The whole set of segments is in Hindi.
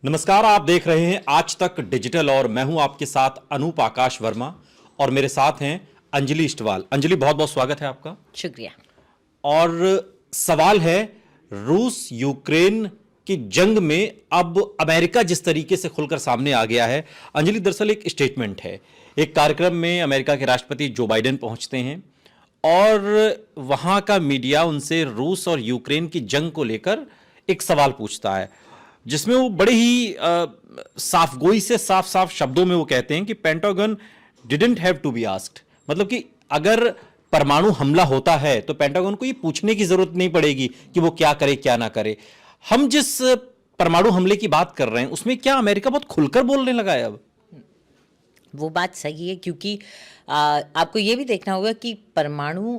नमस्कार, आप देख रहे हैं आज तक डिजिटल और मैं हूं आपके साथ अनूप आकाश वर्मा और मेरे साथ हैं अंजलि इस्टवाल। अंजलि, बहुत बहुत स्वागत है आपका। शुक्रिया। और सवाल है, रूस यूक्रेन की जंग में अब अमेरिका जिस तरीके से खुलकर सामने आ गया है। अंजलि, दरअसल एक स्टेटमेंट है, एक कार्यक्रम में अमेरिका के राष्ट्रपति जो बाइडेन पहुंचते हैं और वहां का मीडिया उनसे रूस और यूक्रेन की जंग को लेकर एक सवाल पूछता है, जिसमें वो बड़े ही साफगोई से साफ साफ शब्दों में वो कहते हैं कि Pentagon didn't have to be asked. मतलब कि अगर परमाणु हमला होता है तो पेंटागन को ये पूछने की जरूरत नहीं पड़ेगी कि वो क्या करे क्या ना करे। हम जिस परमाणु हमले की बात कर रहे हैं उसमें क्या अमेरिका बहुत खुलकर बोलने लगा है अब? वो बात सही है, क्योंकि आपको ये भी देखना होगा कि परमाणु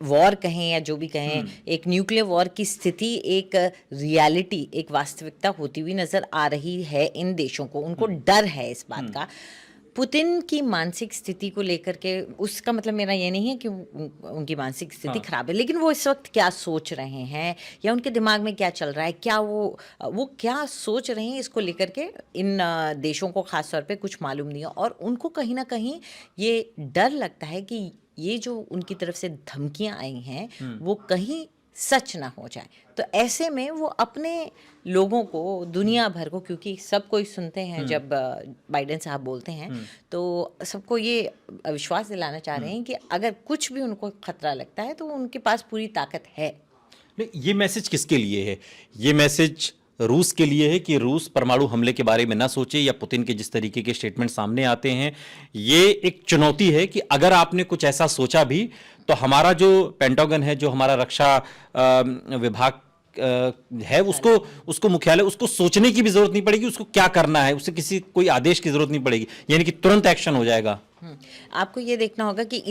वॉर कहें या जो भी कहें, एक न्यूक्लियर वॉर की स्थिति एक रियलिटी, एक वास्तविकता होती हुई नजर आ रही है इन देशों को। उनको डर है इस बात का। पुतिन की मानसिक स्थिति को लेकर के, उसका मतलब मेरा ये नहीं है कि उनकी मानसिक स्थिति खराब है, लेकिन वो इस वक्त क्या सोच रहे हैं या उनके दिमाग में क्या चल रहा है, क्या वो क्या सोच रहे हैं, इसको लेकर के इन देशों को खास तौर पे कुछ मालूम नहीं है। और उनको कहीं ना कहीं ये डर लगता है कि ये जो उनकी तरफ से धमकियां आई हैं वो कहीं सच ना हो जाए। तो ऐसे में वो अपने लोगों को, दुनिया भर को, क्योंकि सब कोई सुनते हैं जब बाइडेन साहब बोलते हैं, तो सबको ये विश्वास दिलाना चाह रहे हैं कि अगर कुछ भी उनको खतरा लगता है तो उनके पास पूरी ताकत है। ये मैसेज किसके लिए है? ये मैसेज रूस के लिए है कि रूस परमाणु हमले के बारे में ना सोचे, या पुतिन के जिस तरीके के स्टेटमेंट सामने आते हैं ये एक चुनौती है कि अगर आपने कुछ ऐसा सोचा भी तो हमारा जो पेंटागन है, जो हमारा रक्षा विभाग है, उसको मुख्यालय, उसको सोचने की भी जरूरत नहीं पड़ेगी, उसको क्या करना है उसे किसी कोई आदेश की जरूरत नहीं पड़ेगी, यानी कि तुरंत एक्शन हो जाएगा। आपको ये देखना होगा कि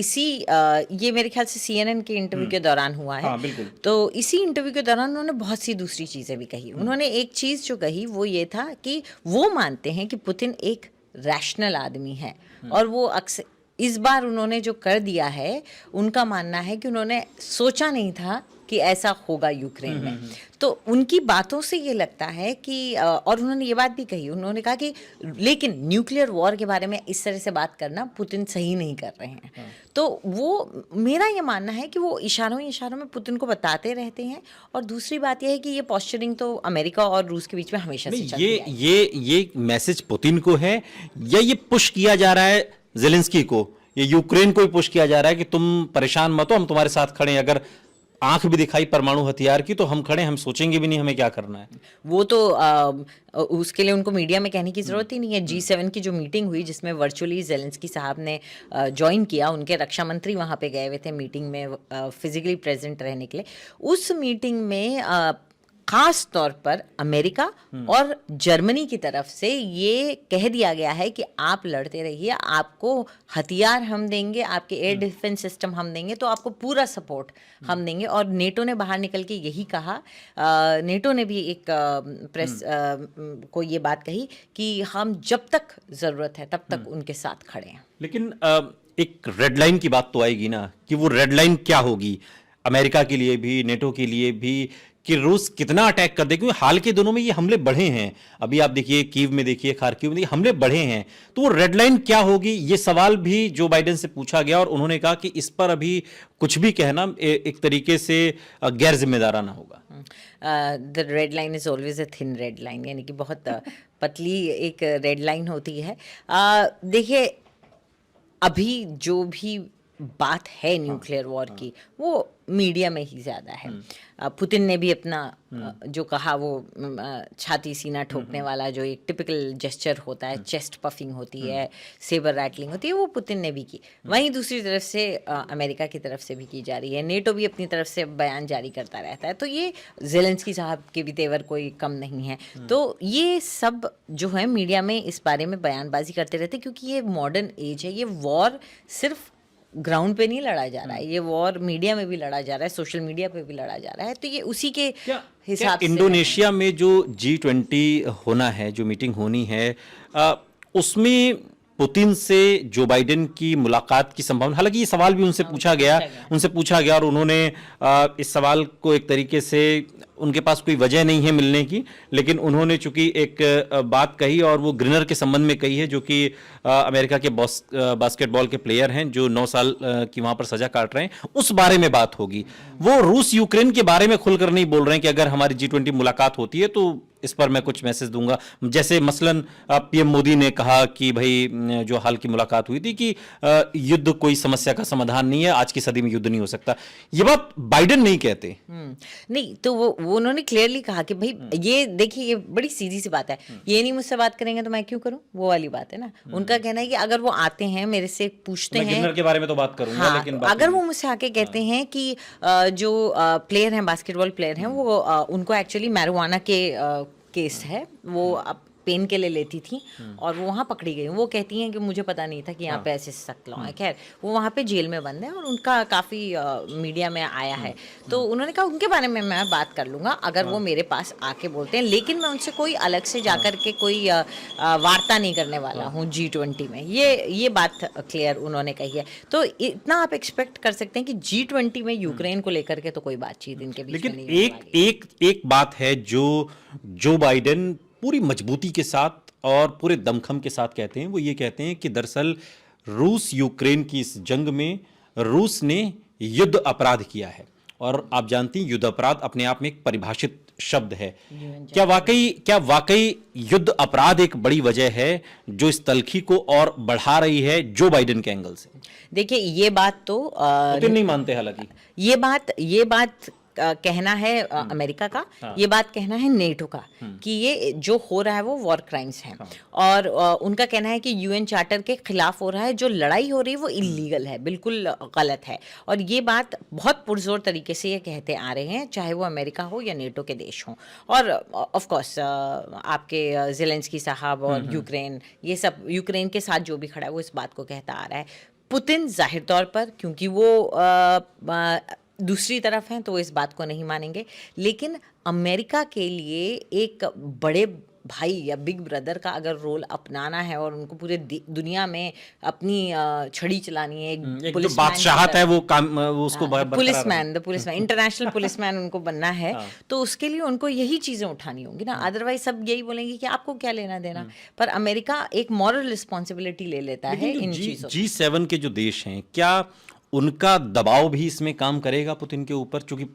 ये मेरे ख्याल से CNN के इंटरव्यू के दौरान हुआ है। हाँ, बिल्कुल। तो इसी इंटरव्यू के दौरान उन्होंने बहुत सी दूसरी चीज़ें भी कही। उन्होंने एक चीज़ जो कही वो ये था कि वो मानते हैं कि पुतिन एक रैशनल आदमी है, और वो अक्सर इस बार उन्होंने जो कर दिया है, उनका मानना है कि उन्होंने सोचा नहीं था कि ऐसा होगा यूक्रेन में। तो उनकी बातों से ये लगता है कि और उन्होंने ये बात भी कही, उन्होंने कहा कि लेकिन न्यूक्लियर वॉर के बारे में इस तरह से बात करना पुतिन सही नहीं कर रहे हैं। तो वो, मेरा ये मानना है कि वो इशारों में पुतिन को बताते रहते हैं। और दूसरी बात यह है कि ये पॉस्चरिंग तो अमेरिका और रूस के बीच में हमेशा से चलती है। ये मैसेज पुतिन को है या ये पुश किया जा रहा है ज़ेलेंस्की को, ये यूक्रेन को ही पुश किया जा रहा है कि तुम परेशान मत हो, हम तुम्हारे साथ खड़े हैं, अगर आंख भी दिखाई परमाणु हथियार की तो हम खड़े, हम सोचेंगे भी नहीं हमें क्या करना है। वो तो उसके लिए उनको मीडिया में कहने की जरूरत ही नहीं है। G7 की जो मीटिंग हुई, जिसमें वर्चुअली ज़ेलेंस्की साहब ने ज्वाइन किया, उनके रक्षा मंत्री वहाँ पे गए हुए थे मीटिंग में फिजिकली प्रेजेंट रहने के लिए। उस मीटिंग में खास तौर पर अमेरिका और जर्मनी की तरफ से ये कह दिया गया है कि आप लड़ते रहिए, आपको हथियार हम देंगे, आपके एयर डिफेंस सिस्टम हम देंगे, तो आपको पूरा सपोर्ट हम देंगे। और नेटो ने बाहर निकल के यही कहा, नेटो ने भी एक प्रेस को ये बात कही कि हम जब तक ज़रूरत है तब तक उनके साथ खड़े हैं। लेकिन एक रेड लाइन की बात तो आएगी ना, कि वो रेड लाइन क्या होगी अमेरिका के लिए भी, नेटो के लिए भी, कि रूस कितना अटैक कर दे, क्योंकि हाल के दिनों में ये हमले बढ़े हैं। अभी आप देखिए कीव में, देखिए खार्किव में, देखिए हमले बढ़े हैं। तो वो रेड लाइन क्या होगी, ये सवाल भी जो बाइडेन से पूछा गया, और उन्होंने कहा कि इस पर अभी कुछ भी कहना एक तरीके से गैर जिम्मेदाराना होगा। The red line is always a thin red line, यानी कि बहुत पतली एक रेड लाइन होती है। देखिए, अभी जो भी बात है न्यूक्लियर वॉर की, वो मीडिया में ही ज़्यादा है। पुतिन ने भी अपना जो कहा, वो छाती सीना ठोकने वाला जो एक टिपिकल जेस्चर होता है, चेस्ट पफिंग होती है, सेबर रैटलिंग होती है, वो पुतिन ने भी की। वहीं दूसरी तरफ से अमेरिका की तरफ से भी की जा रही है। नेटो भी अपनी तरफ से बयान जारी करता रहता है। तो ये ज़ेलेंस्की साहब के भी तेवर कोई कम नहीं है। तो ये सब जो है मीडिया में इस बारे में बयानबाजी करते रहते हैं, क्योंकि ये मॉडर्न एज है। ये वॉर सिर्फ ग्राउंड पे नहीं लड़ा जा रहा है, ये वॉर मीडिया में भी लड़ा जा रहा है, सोशल मीडिया पे भी लड़ा जा रहा है। तो ये उसी के हिसाब से इंडोनेशिया में जो G20 होना है, जो मीटिंग होनी है, उसमें पुतिन से जो बाइडेन की मुलाकात की संभावना, हालांकि ये सवाल भी उनसे पूछा गया और उन्होंने इस सवाल को एक तरीके से उनके पास कोई वजह नहीं है मिलने की, लेकिन उन्होंने चूंकि एक बात कही और वो ग्रिनर के संबंध में कही है, जो कि अमेरिका के बास्केटबॉल के प्लेयर हैं जो 9 साल की वहां पर सजा काट रहे हैं, उस बारे में बात होगी। वो रूस यूक्रेन के बारे में खुलकर नहीं बोल रहे हैं कि अगर हमारी G20 मुलाकात होती है तो इस पर मैं कुछ मैसेज दूंगा। जैसे मसलन पीएम मोदी ने कहा कि भाई जो हाल की मुलाकात हुई थी कि युद्ध कोई समस्या का समाधान नहीं है, आज की सदी में युद्ध नहीं हो सकता। ये बात बाइडेन नहीं कहते। नहीं, तो वो उन्होंने क्लियरली कहा कि भाई ये देखिए, ये बड़ी सीधी सी बात है, ये नहीं मुझसे बात करेंगे तो मैं क्यों करूं, वो वाली बात है ना। उनका कहना है कि अगर वो आते हैं मेरे से पूछते मैं हैं, गिनर के बारे में तो बात करूंगा, हाँ, लेकिन अगर वो मुझसे आके कहते हैं कि जो प्लेयर हैं, बास्केटबॉल प्लेयर हैं, वो उनको एक्चुअली मैरिजुआना के केस है, वो अब पेन के लिए लेती थी और वो वहाँ पकड़ी गई। वो कहती हैं कि मुझे पता नहीं था कि यहाँ पे ऐसे सख्त लॉ है। खैर, वो वहाँ पे जेल में बंद है और उनका काफ़ी मीडिया में आया है। तो उन्होंने कहा उनके बारे में मैं बात कर लूँगा अगर वो मेरे पास आके बोलते हैं, लेकिन मैं उनसे कोई अलग से जाकर के कोई वार्ता नहीं करने वाला हूँ G20 में। ये बात क्लियर उन्होंने कही है। तो इतना आप एक्सपेक्ट कर सकते हैं कि G20 में यूक्रेन को लेकर के तो कोई बातचीत इनके बीच में नहीं होने वाली। लेकिन एक बात है जो बाइडेन पूरी मजबूती के साथ और पूरे दमखम के साथ कहते हैं, वो ये कहते हैं कि दरअसल रूस यूक्रेन की इस जंग में रूस ने युद्ध अपराध किया है। और आप जानती हैं युद्ध अपराध अपने आप में एक परिभाषित शब्द है। क्या वाकई युद्ध अपराध एक बड़ी वजह है जो इस तल्खी को और बढ़ा रही है जो बाइडेन के एंगल से? देखिए, ये बात तो पुतिन नहीं मानते, हालांकि ये बात कहना है अमेरिका का, ये बात कहना है नेटो का कि ये जो हो रहा है वो वॉर क्राइम्स हैं। और उनका कहना है कि यूएन चार्टर के खिलाफ हो रहा है, जो लड़ाई हो रही है वो इलीगल है, बिल्कुल गलत है। और ये बात बहुत पुरजोर तरीके से ये कहते आ रहे हैं, चाहे वो अमेरिका हो या नेटो के देश हों। और ऑफ कोर्स आपके ज़ेलेंस्की साहब और यूक्रेन, ये सब यूक्रेन के साथ जो भी खड़ा है वो इस बात को कहता आ रहा है। पुतिन जाहिर तौर पर, क्योंकि वो दूसरी तरफ हैं, तो वो इस बात को नहीं मानेंगे। लेकिन अमेरिका के लिए एक बड़े भाई या बिग ब्रदर का अगर रोल अपनाना है और उनको पूरे दुनिया में अपनी छड़ी चलानी है, एक जो बादशाहत है वो काम, वो उसको पुलिसमैन इंटरनेशनल पुलिसमैन उनको बनना है, तो उसके लिए उनको यही चीजें उठानी होंगी ना। अदरवाइज सब यही बोलेंगे कि आपको क्या लेना देना। पर अमेरिका एक मॉरल रिस्पॉन्सिबिलिटी ले लेता है इन चीजों। G7 के जो देश हैं, क्या उनका दबाव भी इसमें काम करेगा पुतिन के ऊपर? चूंकि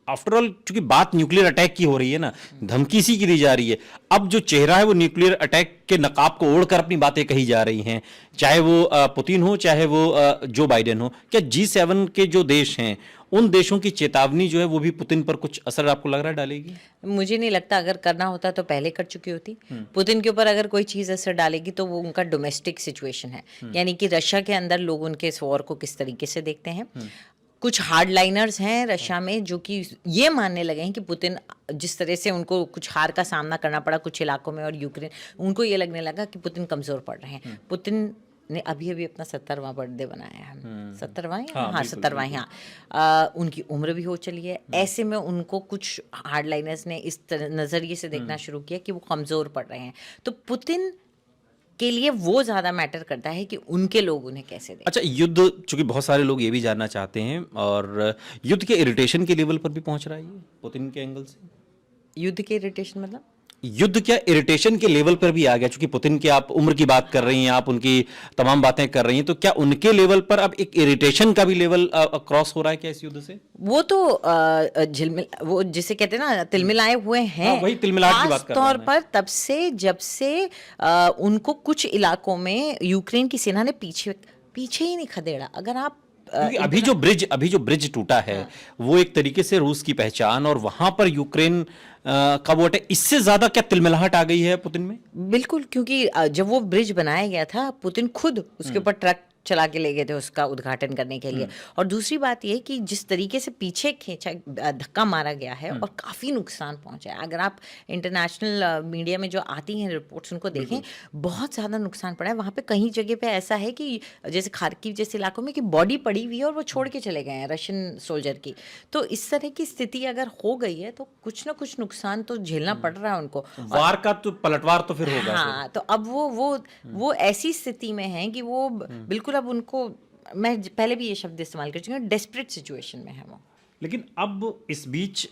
आफ्टरऑल चूंकि बात न्यूक्लियर अटैक की हो रही है ना, धमकी सी की दी जा रही है। अब जो चेहरा है वो न्यूक्लियर अटैक के नकाब को ओढ़कर अपनी बातें कही जा रही हैं, चाहे वो पुतिन हो चाहे वो जो बाइडेन हो। क्या G7 के जो देश हैं उन देशों की चेतावनी जो है वो भी पुतिन पर कुछ असर आपको लग रहा है डालेगी? मुझे नहीं लगता, अगर करना होता तो पहले कर चुकी होती। पुतिन के ऊपर अगर कोई चीज़ असर डालेगी तो वो उनका डोमेस्टिक सिचुएशन है, यानी कि रशिया के अंदर लोग उनके इस वॉर को किस तरीके से देखते हैं। कुछ हार्डलाइनर्स हैं रशिया में जो कि ये मानने लगे हैं कि पुतिन, जिस तरह से उनको कुछ हार का सामना करना पड़ा कुछ इलाकों में, और यूक्रेन, उनको ये लगने लगा कि पुतिन कमज़ोर पड़ रहे हैं। पुतिन ने अभी अभी अपना 70वां बर्थडे बनाया है, 70वां, हाँ 70वां, हाँ। उनकी उम्र भी हो चली है। ऐसे में उनको कुछ हार्डलाइनर्स ने इस नज़रिए से देखना शुरू किया कि वो कमज़ोर पड़ रहे हैं। तो पुतिन के लिए वो ज़्यादा मैटर करता है कि उनके लोग उन्हें कैसे देखें। अच्छा, युद्ध, चूंकि बहुत सारे लोग ये भी जानना चाहते हैं, और युद्ध के इरिटेशन के लेवल पर भी पहुंच रहा है ये पुतिन के एंगल से? युद्ध के इरिटेशन मतलब युद्ध क्या इरिटेशन के लेवल पर भी आ गया? चूंकि पुतिन की आप उम्र की बात कर रही हैं, आप उनकी तमाम बातें कर रही हैं, तो क्या उनके लेवल पर अब एक इरिटेशन का भी लेवल क्रॉस हो रहा है क्या इस युद्ध से? वो तो वो जिसे कहते हैं ना, तिलमिलाए हुए हैं। वही तिलमिलाहट की बात कर रहा हूं तौर पर तब से जब से उनको कुछ इलाकों में यूक्रेन की सेना ने पीछे ही नहीं खदेड़ा। अगर आप अभी जो ब्रिज टूटा है, वो एक तरीके से रूस की पहचान, और वहां पर यूक्रेन का वोट है। इससे ज्यादा क्या तिलमिलाहट आ गई है पुतिन में? बिल्कुल, क्योंकि जब वो ब्रिज बनाया गया था, पुतिन खुद उसके ऊपर ट्रक चला के ले गए थे उसका उद्घाटन करने के लिए। और दूसरी बात ये कि जिस तरीके से पीछे खींचा, धक्का मारा गया है और काफ़ी नुकसान पहुंचा है। अगर आप इंटरनेशनल मीडिया में जो आती हैं रिपोर्ट्स उनको देखें, बहुत ज़्यादा नुकसान पड़ा है। वहाँ पे कहीं जगह पे ऐसा है कि जैसे खार्किव जैसे इलाकों में कि बॉडी पड़ी हुई है और वो छोड़ के चले गए हैं रशियन सोल्जर की। तो इस तरह की स्थिति अगर हो गई है तो कुछ ना कुछ नुकसान तो झेलना पड़ रहा है उनको। वार का तो पलटवार तो फिर होगा। हाँ, तो अब वो ऐसी स्थिति में है कि वो बिल्कुल, अब उनको, मैं पहले भी ये शब्द इस्तेमाल कर चुकी हूँ, डेस्परेट सिचुएशन में है वो। लेकिन अब इस बीच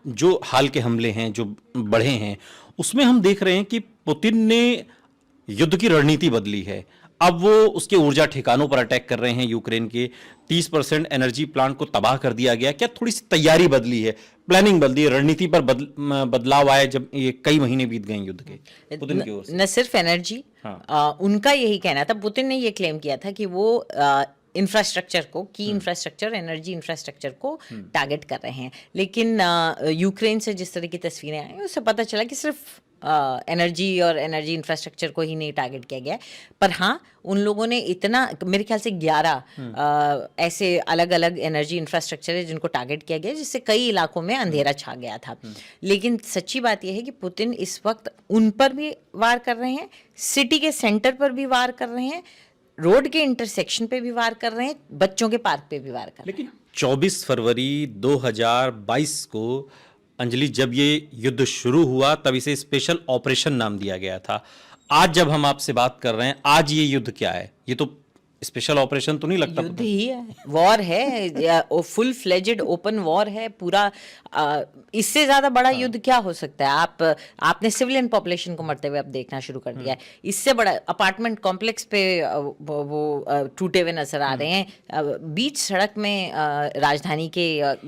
जो हाल के हमले हैं जो बढ़े हैं उसमें हम देख रहे हैं कि पुतिन ने युद्ध की रणनीति बदली है। अब वो उसके ऊर्जा ठिकानों पर अटैक कर रहे हैं। यूक्रेन के 30% एनर्जी प्लांट को तबाह कर दिया गया। क्या थोड़ी सी तैयारी बदली है, प्लानिंग बदली है, रणनीति पर बदलाव आया जब ये कई महीने बीत गए युद्ध के पुतिन की ओर से? न सिर्फ एनर्जी, उनका यही कहना था, पुतिन ने ये क्लेम किया था कि वो इंफ्रास्ट्रक्चर को, की इंफ्रास्ट्रक्चर, एनर्जी इंफ्रास्ट्रक्चर को टारगेट कर रहे हैं। लेकिन यूक्रेन से जिस तरह की तस्वीरें आई उससे पता चला कि सिर्फ एनर्जी और एनर्जी इंफ्रास्ट्रक्चर को ही नहीं टारगेट किया गया। पर हाँ, उन लोगों ने इतना, मेरे ख्याल से 11 ऐसे अलग अलग एनर्जी इंफ्रास्ट्रक्चर है जिनको टारगेट किया गया, जिससे कई इलाकों में अंधेरा छा गया था। लेकिन सच्ची बात यह है कि पुतिन इस वक्त उन पर भी वार कर रहे हैं, सिटी के सेंटर पर भी वार कर रहे हैं, रोड के इंटरसेक्शन पे भी वार कर रहे हैं, बच्चों के पार्क पे भी वार कर रहे हैं। लेकिन 24 फरवरी 2022 को अंजलि, जब ये युद्ध शुरू हुआ तब इसे स्पेशल ऑपरेशन नाम दिया गया था। आज जब हम आपसे बात कर रहे हैं, आज ये युद्ध क्या है? ये तो स्पेशल ऑपरेशन तो नहीं लगता? युद्ध ही है, वॉर है, फुल फ्लेजेड ओपन वॉर है पूरा। इससे ज्यादा बड़ा युद्ध क्या हो सकता है? आपने सिविलियन पॉपुलेशन को मरते हुए अब देखना शुरू कर दिया है। इससे बड़ा अपार्टमेंट कॉम्प्लेक्स पे वो टूटे हुए नजर आ रहे हैं, बीच सड़क में राजधानी के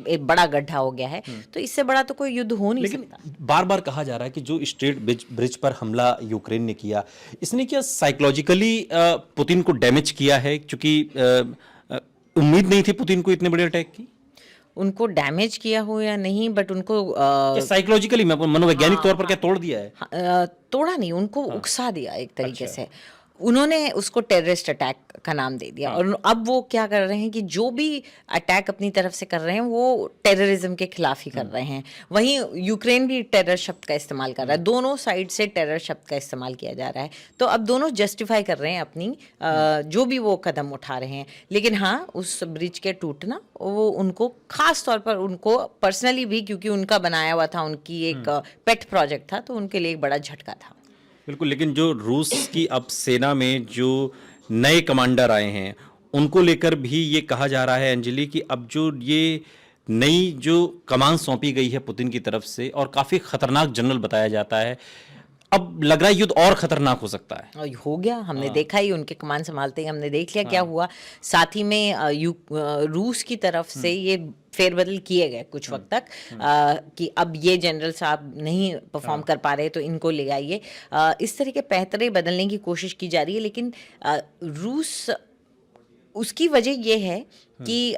एक बड़ा गड्ढा हो गया है। तो इससे बड़ा तो कोई युद्ध हो नहीं सकता। बार बार कहा जा रहा है कि जो स्ट्रेट ब्रिज पर हमला यूक्रेन ने किया, इसने क्या साइकोलॉजिकली पुतिन को डैमेज किया है? क्योंकि उम्मीद नहीं थी पुतिन को इतने बड़े अटैक की। उनको डैमेज किया हो या नहीं, बट उनको साइकोलॉजिकली, मनोवैज्ञानिक तौर पर क्या तोड़ दिया है? तोड़ा नहीं, उनको उकसा दिया एक तरीके से। उन्होंने उसको टेररिस्ट अटैक का नाम दे दिया। और अब वो क्या कर रहे हैं कि जो भी अटैक अपनी तरफ से कर रहे हैं वो टेररिज्म के खिलाफ ही कर रहे हैं। वहीं यूक्रेन भी टेरर शब्द का इस्तेमाल कर रहा है, दोनों साइड से टेरर शब्द का इस्तेमाल किया जा रहा है। तो अब दोनों जस्टिफाई कर रहे हैं अपनी जो भी वो कदम उठा रहे हैं। लेकिन हाँ, उस ब्रिज के टूटना वो उनको खास तौर पर, उनको पर्सनली भी, क्योंकि उनका बनाया हुआ था, उनकी एक पेट प्रोजेक्ट था, तो उनके लिए एक बड़ा झटका था। बिल्कुल। लेकिन जो रूस की अब सेना में जो नए कमांडर आए हैं उनको लेकर भी ये कहा जा रहा है अंजलि कि अब जो ये नई जो कमान सौंपी गई है पुतिन की तरफ से, और काफी खतरनाक जनरल बताया जाता है, अब लग रहा है युद्ध और खतरनाक हो सकता है। और हो गया, हमने देखा ही, उनके कमान संभालते ही हमने देख लिया क्या हुआ। साथ ही में रूस की तरफ से ये फेरबदल किए गए कुछ वक्त तक, कि अब ये जनरल साहब नहीं परफॉर्म कर पा रहे तो इनको ले आइए। इस तरह के पैतरे बदलने की कोशिश की जा रही है। लेकिन रूस, उसकी वजह यह है कि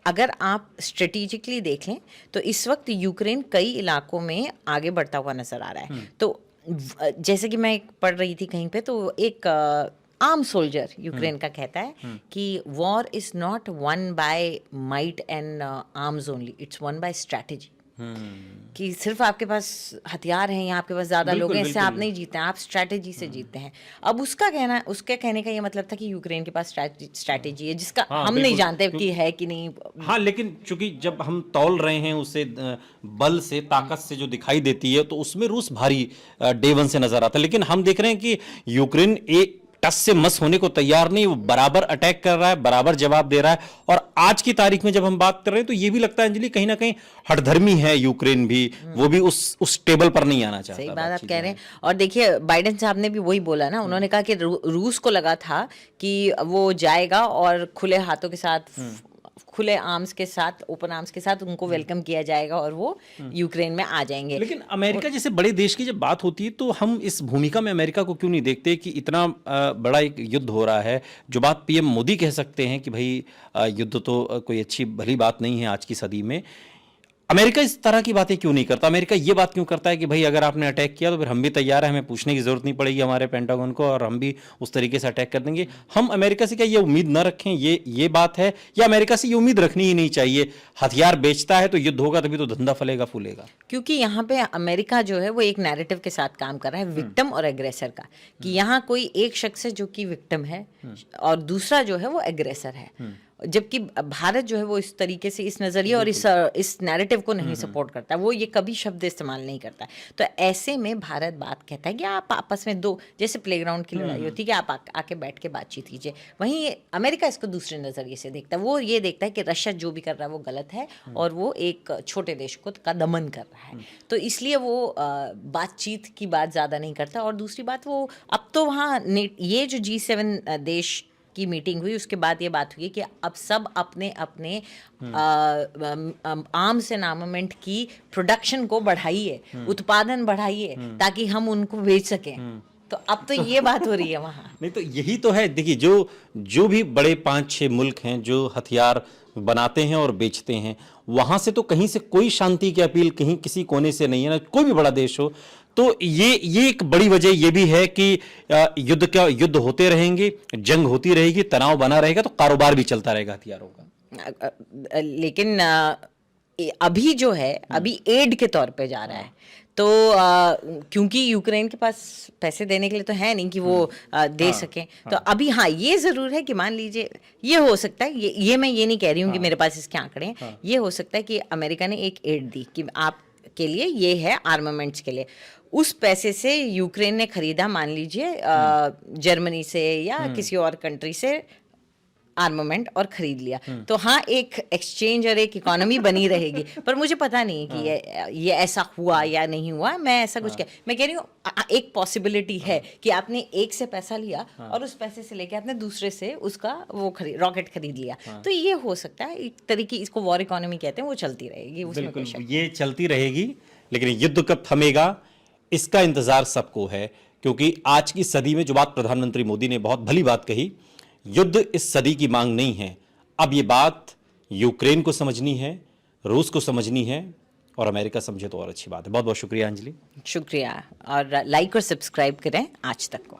अगर आप स्ट्रेटेजिकली देख लें तो इस वक्त यूक्रेन कई इलाकों में आगे बढ़ता हुआ नजर आ रहा है। तो जैसे कि मैं पढ़ रही थी कहीं पे, तो एक आर्म सोल्जर यूक्रेन का कहता है कि war is not one by might and arms only, it's one by strategy. कि सिर्फ आपके पास हथियार हैं या आपके पास ज्यादा लोग हैं, इससे आप नहीं जीतते हैं, आप स्ट्रैटेजी से जीतते हैं। अब उसके कहने का ये मतलब था कि यूक्रेन के पास स्ट्रैटेजी है, जिसका हम नहीं जानते कि है कि नहीं। हाँ, लेकिन चूंकि जब हम तौल रहे हैं उसे बल से, ताकत से जो दिखाई देती है, तो उसमें रूस भारी डे वन से नजर आता है। लेकिन हम देख रहे हैं कि यूक्रेन एक टस से मस होने को तैयार नहीं, वो बराबर अटैक कर रहा है, बराबर जवाब दे रहा है। और आज की तारीख में जब हम बात कर रहे हैं तो ये भी लगता है अंजलि, कहीं ना कहीं हठधर्मी है यूक्रेन भी, वो भी उस टेबल पर नहीं आना चाहता। सही बात आप कह रहे हैं। और देखिए, बाइडेन साहब ने भी वही बोला ना, उन्होंने कहा कि रूस को लगा था कि वो जाएगा और खुले हाथों के साथ, खुले आर्म्स के साथ, ओपन आर्म्स के साथ उनको वेलकम किया जाएगा और वो यूक्रेन में आ जाएंगे। लेकिन अमेरिका जैसे बड़े देश की जब बात होती है तो हम इस भूमिका में अमेरिका को क्यों नहीं देखते कि इतना बड़ा एक युद्ध हो रहा है। जो बात पीएम मोदी कह सकते हैं कि भाई युद्ध तो कोई अच्छी भली बात नहीं है आज की सदी में, अमेरिका इस तरह की बातें क्यों नहीं करता? अमेरिका ये बात क्यों करता है कि भाई अगर आपने अटैक किया तो फिर हम भी तैयार हैं, हमें पूछने की जरूरत नहीं पड़ेगी हमारे पेंटागन को, और हम भी उस तरीके से अटैक कर देंगे। हम अमेरिका से क्या ये उम्मीद न रखें? ये बात है, या अमेरिका से ये उम्मीद रखनी ही नहीं चाहिए? हथियार बेचता है तो युद्ध होगा, तभी तो धंधा फलेगा फूलेगा। क्योंकि यहाँ पे अमेरिका जो है वो एक नैरेटिव के साथ काम कर रहा है, विक्टिम और एग्रेसर का, कि यहाँ कोई एक शख्स है जो कि विक्टिम है और दूसरा जो है वो एग्रेसर है। जबकि भारत जो है वो इस तरीके से इस नज़रिए और इस नैरेटिव को नहीं सपोर्ट करता, वो ये कभी शब्द इस्तेमाल नहीं करता। तो ऐसे में भारत बात कहता है कि आप आपस में दो, जैसे प्लेग्राउंड की लड़ाई होती है कि आप आके बैठ के बातचीत कीजिए, वहीं अमेरिका इसको दूसरे नज़रिए से देखता है। वो ये देखता है कि रशिया जो भी कर रहा है वो गलत है और वो एक छोटे देश को का दमन कर रहा है, तो इसलिए वो बातचीत की बात ज़्यादा नहीं करता। और दूसरी बात, वो अब तो वहाँ ये जो G7 देश की मीटिंग हुई उसके बाद ये बात हुई कि अब सब अपने अपने आर्म्स एंड आर्मामेंट की प्रोडक्शन को बढ़ाइए, उत्पादन बढ़ाइए, ताकि हम उनको बेच सकें। तो अब तो ये बात हो रही है वहाँ। नहीं तो यही तो है, देखिए जो भी बड़े 5-6 मुल्क हैं जो हथियार बनाते हैं और बेचते हैं, वहां से तो कहीं से कोई शांति की अपील कहीं किसी कोने से नहीं है ना, कोई भी बड़ा देश हो। तो ये एक बड़ी वजह ये भी है कि युद्ध होते रहेंगे, जंग होती रहेगी, तनाव बना रहेगा, तो कारोबार भी चलता रहेगा हथियारों का। लेकिन अभी जो है, अभी एड के तौर पे जा रहा है, तो क्योंकि यूक्रेन के पास पैसे देने के लिए तो है नहीं कि वो दे सकें, तो अभी हाँ ये ज़रूर है कि मान लीजिए ये हो सकता है, ये मैं ये नहीं कह रही हूँ कि मेरे पास इसके आंकड़े हैं, ये हो सकता है कि अमेरिका ने एक एड दी कि आप के लिए ये है आर्मामेंट्स के लिए, उस पैसे से यूक्रेन ने खरीदा मान लीजिए जर्मनी से या किसी और कंट्री से आर्मामेंट और खरीद लिया, तो हाँ एक एक्सचेंज और एक इकोनॉमी बनी रहेगी। पर मुझे पता नहीं कि ये ऐसा हुआ या नहीं हुआ, मैं ऐसा कुछ मैं कह रही हूँ एक पॉसिबिलिटी है कि आपने एक से पैसा लिया और उस पैसे से लेके आपने दूसरे से उसका वो रॉकेट खरीद लिया, तो ये हो सकता है एक तरीके, इसको वॉर इकोनॉमी कहते हैं, वो चलती रहेगी। बिल्कुल ये चलती रहेगी, लेकिन युद्ध कब थमेगा इसका इंतजार सबको है, क्योंकि आज की सदी में जो बात प्रधानमंत्री मोदी ने बहुत भली बात कही, युद्ध इस सदी की मांग नहीं है। अब ये बात यूक्रेन को समझनी है, रूस को समझनी है, और अमेरिका समझे तो और अच्छी बात है। बहुत बहुत शुक्रिया अंजलि। शुक्रिया, और लाइक और सब्सक्राइब करें आज तक को।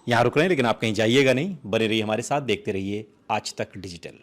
यहाँ रुक रहे हैं, लेकिन आप कहीं जाइएगा नहीं, बने रहिए हमारे साथ, देखते रहिए आज तक डिजिटल।